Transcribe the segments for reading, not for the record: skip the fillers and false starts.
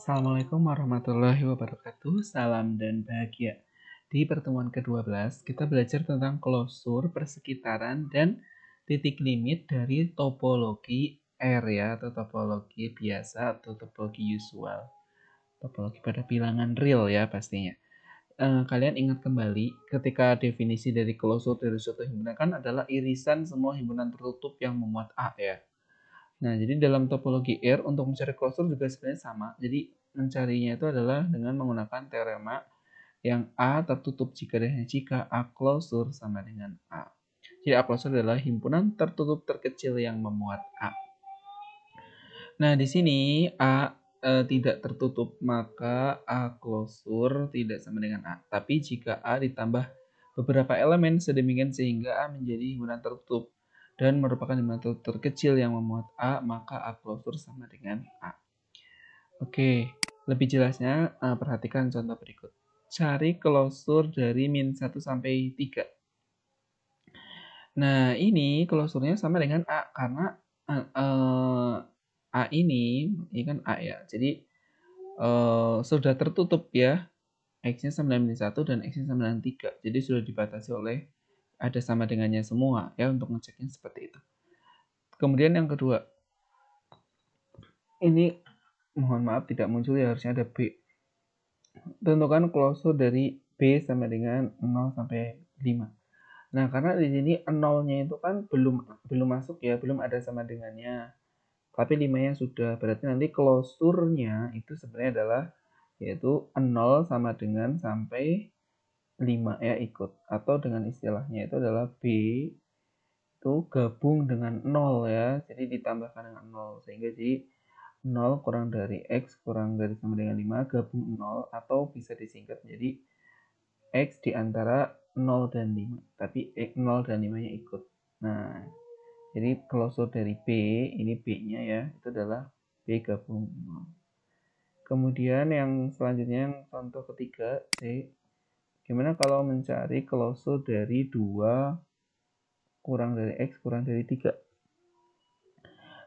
Assalamualaikum warahmatullahi wabarakatuh. Salam dan bahagia. Di pertemuan ke-12, kita belajar tentang klosur, persekitaran, dan titik limit dari topologi R ya, atau topologi biasa atau topologi usual. Topologi pada bilangan real ya pastinya. Kalian ingat kembali ketika definisi dari klosur dari suatu himpunan kan adalah irisan semua himpunan tertutup yang memuat A ya. Nah, jadi dalam topologi R untuk mencari klosur juga sebenarnya sama. Jadi mencarinya itu adalah dengan menggunakan teorema yang A tertutup jika dan hanya jika A klosur sama dengan A. Jadi A klosur adalah himpunan tertutup terkecil yang memuat A. Nah, di sini A tidak tertutup, maka A klosur tidak sama dengan A. Tapi jika A ditambah beberapa elemen sedemikian sehingga A menjadi himpunan tertutup dan merupakan himpunan terkecil yang memuat A, maka A klosur sama dengan A. Oke, lebih jelasnya perhatikan contoh berikut. Cari klosur dari min 1 sampai 3. Nah, ini klosurnya sama dengan A karena A ini kan A ya. Jadi sudah tertutup ya. X-nya sama dengan min 1 dan X-nya sama dengan 3. Jadi sudah dibatasi oleh ada sama dengannya semua ya untuk ngeceknya seperti itu. Kemudian yang kedua, ini mohon maaf tidak muncul ya, harusnya ada B. Tentukan klosur dari B sama dengan 0 sampai 5. Nah, karena di sini 0-nya itu kan belum masuk ya, belum ada sama dengannya. Tapi 5-nya sudah, berarti nanti klosurnya itu sebenarnya adalah yaitu 0 sama dengan sampai 5 ya ikut. Atau dengan istilahnya itu adalah B itu gabung dengan 0 ya. Jadi ditambahkan dengan 0 sehingga jadi 0 kurang dari X kurang dari sama dengan 5 gabung 0 atau bisa disingkat menjadi X di antara 0 dan 5. Tapi 0 dan 5-nya ikut. Nah, jadi klosur dari B, ini B-nya ya, itu adalah B gabung 0. Kemudian yang selanjutnya yang contoh ketiga C. Gimana kalau mencari klosur dari 2 kurang dari X kurang dari 3?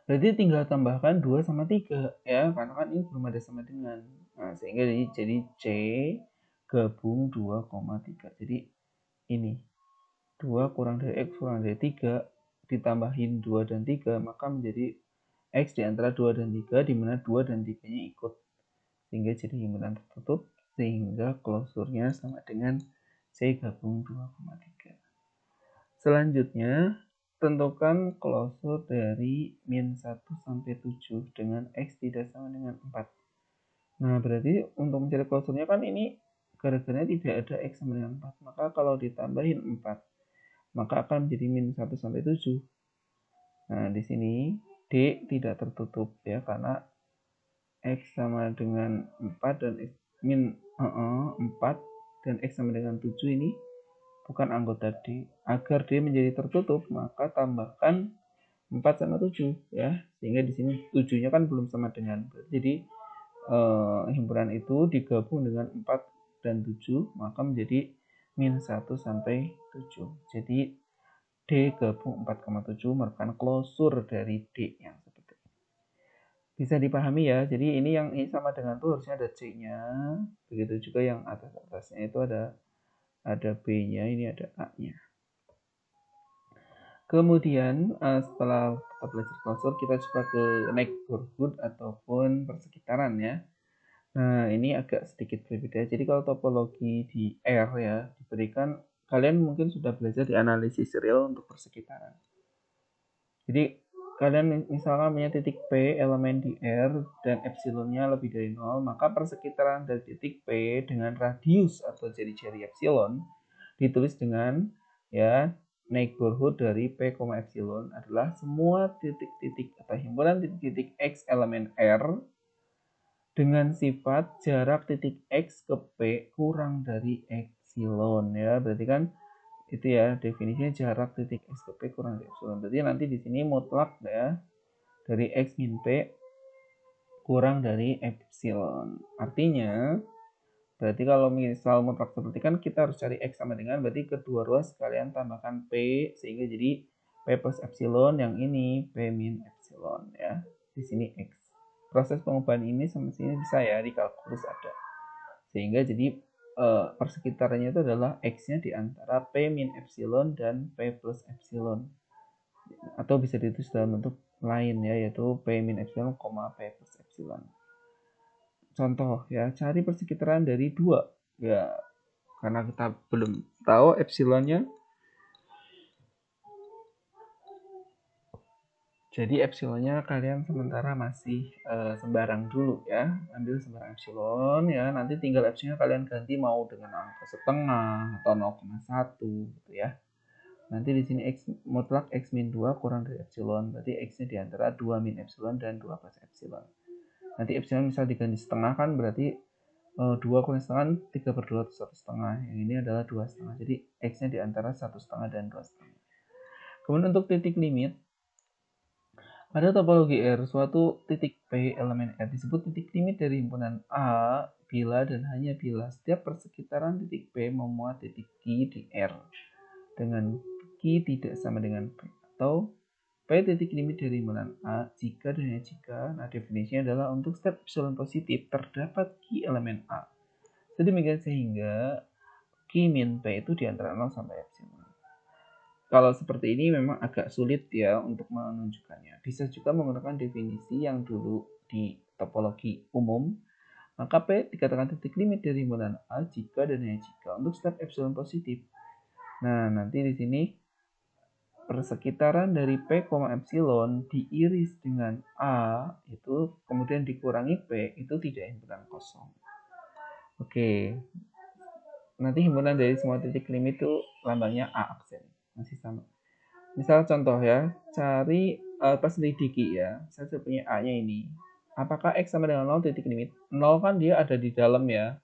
Berarti tinggal tambahkan 2 sama 3 ya, karena kan ini belum ada sama dengan. Nah, sehingga jadi C gabung 2,3. Jadi ini 2 kurang dari X kurang dari 3 ditambahin 2 dan 3 maka menjadi X di antara 2 dan 3 di mana 2 dan 3-nya ikut. Sehingga jadi himpunan tertutup sehingga klosurnya sama dengan C gabung 2,3. Selanjutnya, tentukan klosur dari min 1 sampai 7 dengan X tidak sama dengan 4. Nah, berarti untuk mencari klosurnya kan ini gara-gara tidak ada X sama dengan 4. Maka kalau ditambahin 4, maka akan menjadi min 1 sampai 7. Nah, di sini D tidak tertutup ya karena X sama dengan 4 dan X min 4 dan X sama dengan 7 ini bukan anggota D. Agar D menjadi tertutup, maka tambahkan 4 sama 7 ya. Sehingga di sini 7-nya kan belum sama dengan. Jadi himpunan itu digabung dengan 4 dan 7, maka menjadi min 1 sampai 7. Jadi D gabung 4,7 merupakan klosur dari D yang seperti ini. Bisa dipahami ya. Jadi ini yang ini sama dengan tuh harusnya ada C-nya. Begitu juga yang atas-atasnya itu ada B-nya, ini ada A-nya. Kemudian setelah kita belajar klosur, kita coba ke neighborhood ataupun persekitaran ya. Nah, ini agak sedikit berbeda. Jadi kalau topologi di R ya, diberikan kalian mungkin sudah belajar di analisis real untuk persekitaran. Jadi kalian misalkan punya titik P elemen di R dan epsilonnya lebih dari 0, maka persekitaran dari titik P dengan radius atau jari-jari epsilon ditulis dengan ya neighborhood dari P, epsilon adalah semua titik-titik atau himpunan titik-titik X elemen R dengan sifat jarak titik X ke P kurang dari epsilon ya. Berarti kan itu ya definisinya jarak titik X ke P kurang dari epsilon. Berarti nanti di sini mutlak ya dari X min P kurang dari epsilon. Artinya berarti kalau misal mutlak seperti kan kita harus cari X sama dengan berarti kedua ruas kalian tambahkan P sehingga jadi P plus epsilon, yang ini P min epsilon ya. Di sini X. proses pengubahan ini semestinya bisa ya di kalkulus ada. Sehingga jadi persekitarannya itu adalah X-nya di antara P min epsilon dan P plus epsilon. Atau bisa ditulis dalam bentuk lain ya, yaitu P min epsilon, P plus epsilon. Contoh ya, cari persekitaran dari 2. Ya, karena kita belum tahu epsilonnya. Jadi epsilonnya kalian sementara masih sembarang dulu ya, ambil sembarang epsilon ya, nanti tinggal epsilonnya kalian ganti mau dengan angka setengah atau 0,1 gitu ya. Nanti di sini X mutlak X min 2 kurang dari epsilon, berarti X-nya di antara 2 min epsilon dan 2 plus epsilon. Nanti epsilon misal diganti setengah kan berarti 2 kurang setengah 3/2 atau 1/2. Yang ini adalah 2/2. Jadi X-nya di antara 1/2 dan 2/2. Kemudian untuk titik limit, pada topologi R, suatu titik P elemen R disebut titik limit dari himpunan A bila dan hanya bila setiap persekitaran titik P memuat titik Q di R dengan Q tidak sama dengan P, atau P titik limit dari himpunan A jika dan hanya jika, nah definisinya adalah untuk setiap epsilon positif terdapat Q elemen A. Sedemikian sehingga Q min P itu di antara 0 sampai epsilon. Kalau seperti ini memang agak sulit ya untuk menunjukkannya. Bisa juga menggunakan definisi yang dulu di topologi umum. Maka P dikatakan titik limit dari himpunan A jika dan hanya jika untuk setiap epsilon positif. Nah, nanti di sini persekitaran dari P, epsilon diiris dengan A itu kemudian dikurangi P itu tidak himpunan kosong. Oke. Nanti himpunan dari semua titik limit itu lambangnya A aksen. Masih sama. Misal contoh ya, cari pas selidiki ya. Saya punya A-nya ini. Apakah X sama dengan 0 titik limit? 0 kan dia ada di dalam ya.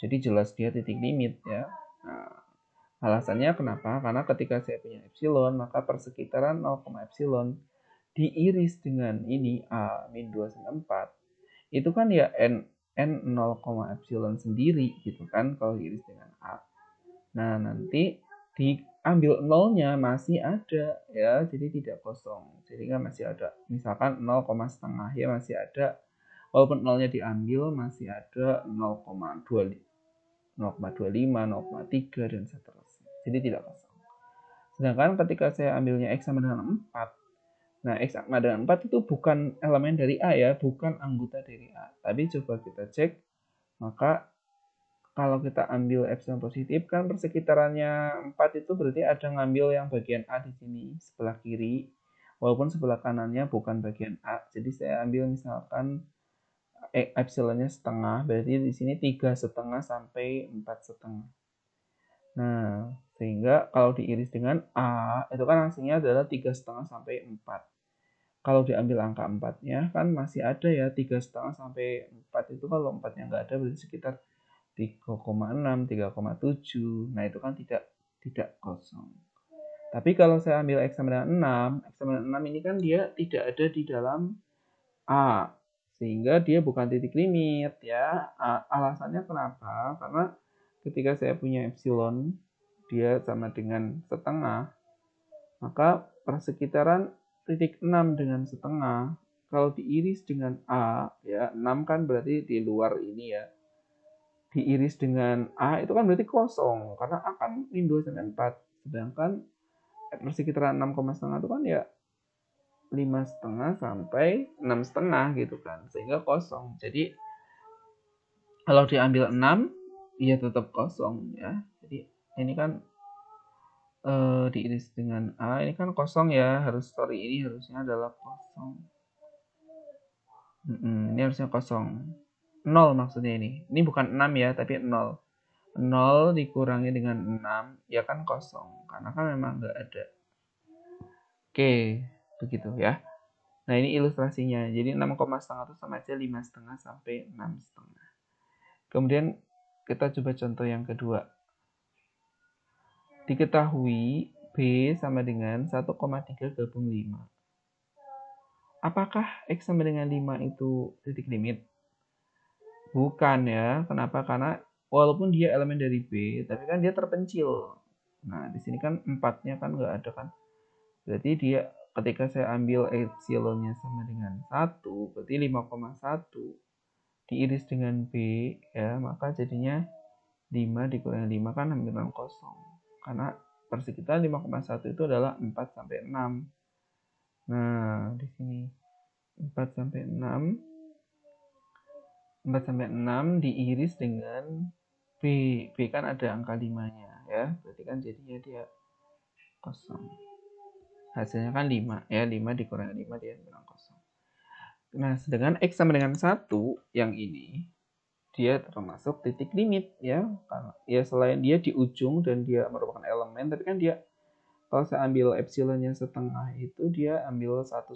Jadi jelas dia titik limit ya. Nah, alasannya kenapa? Karena ketika saya punya epsilon, maka persekitaran 0, epsilon diiris dengan ini A min 2 sampai 4. Itu kan ya N 0, epsilon sendiri gitu kan kalau diiris dengan A. Nah, nanti diambil nolnya masih ada ya, jadi tidak kosong. Jadi kan masih ada, misalkan 0, setengah ya masih ada, walaupun nolnya diambil masih ada 0,25, 0,3 dan seterusnya. Jadi tidak kosong. Sedangkan ketika saya ambilnya X sama dengan 4, nah X sama dengan 4 itu bukan elemen dari A ya, bukan anggota dari A. Tapi coba kita cek, maka kalau kita ambil epsilon positif kan persekitarannya 4 itu berarti ada ngambil yang bagian A di sini sebelah kiri, walaupun sebelah kanannya bukan bagian A. Jadi saya ambil misalkan epsilonnya setengah, berarti di sini 3,5 sampai 4,5. Nah, sehingga kalau diiris dengan A itu kan hasilnya adalah 3,5 sampai 4. Kalau diambil angka 4-nya kan masih ada ya 3,5 sampai 4 itu, kalau 4-nya nggak ada berarti sekitar 3,6, 3,7. Nah, itu kan tidak kosong. Tapi kalau saya ambil X sama dengan 6, X sama dengan 6 ini kan dia tidak ada di dalam A. Sehingga dia bukan titik limit ya. Alasannya kenapa? Karena ketika saya punya epsilon, dia sama dengan setengah, maka persekitaran titik 6 dengan setengah, kalau diiris dengan A, ya 6 kan berarti di luar ini ya, diiris dengan A itu kan berarti kosong karena A kan min 2 sampai 4, sedangkan persekitaran 6,5 itu kan ya 5,5 sampai 6,5 gitu kan, sehingga kosong. Jadi kalau diambil 6 ya tetap kosong ya. Jadi ini kan diiris dengan A, ini kan kosong ya, ini harusnya adalah kosong. Ini harusnya kosong. 0 maksudnya ini. Ini bukan 6 ya, tapi 0. 0 dikurangi dengan 6, ya kan kosong. Karena kan memang nggak ada. Oke, begitu ya. Nah, ini ilustrasinya. Jadi 6,5 itu sama aja 5,5 sampai 6,5. Kemudian kita coba contoh yang kedua. Diketahui B sama dengan 1,3 gabung 5. Apakah X sama dengan 5 itu titik limit? Bukan ya. Kenapa? Karena walaupun dia elemen dari B, tapi kan dia terpencil. Nah, di sini kan 4-nya kan nggak ada kan. Berarti dia ketika saya ambil epsilonnya sama dengan 1, berarti 5,1 diiris dengan B, ya, maka jadinya 5 dikurangi 5 kan hampir dengan kosong. Karena persekitaran 5,1 itu adalah 4 sampai 6. Nah, di sini 4 sampai 6 diiris dengan B. B kan ada angka 5-nya, ya. Berarti kan jadinya dia kosong. Hasilnya kan 5, ya. 5 dikurangi 5 dia bilang kosong. Nah, sedangkan X sama dengan 1 yang ini dia termasuk titik limit, ya. Karena ya selain dia di ujung dan dia merupakan elemen, tapi kan dia kalau saya ambil epsilonnya setengah itu dia ambil 1,5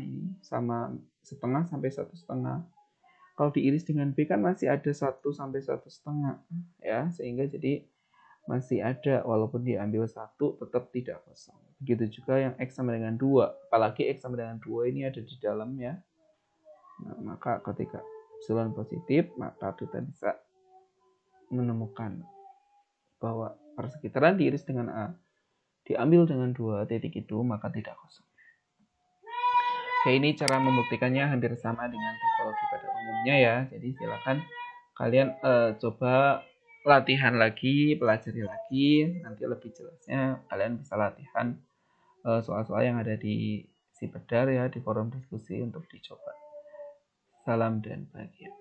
ini sama setengah sampai 1,5. Kalau diiris dengan B kan masih ada 1 sampai 1,5, ya, sehingga jadi masih ada walaupun diambil 1 tetap tidak kosong. Begitu juga yang X sama dengan 2, apalagi X sama dengan 2 ini ada di dalam, ya. Nah, maka ketika epsilon positif, maka kita bisa menemukan bahwa persekitaran diiris dengan A diambil dengan 2 titik itu, maka tidak kosong. Oke, ini cara membuktikannya hampir sama dengan topologi pada umumnya, ya. Jadi silakan kalian coba latihan lagi, pelajari lagi, nanti lebih jelasnya kalian bisa latihan soal-soal yang ada di si Bedar, ya, di forum diskusi untuk dicoba. Salam dan bahagia.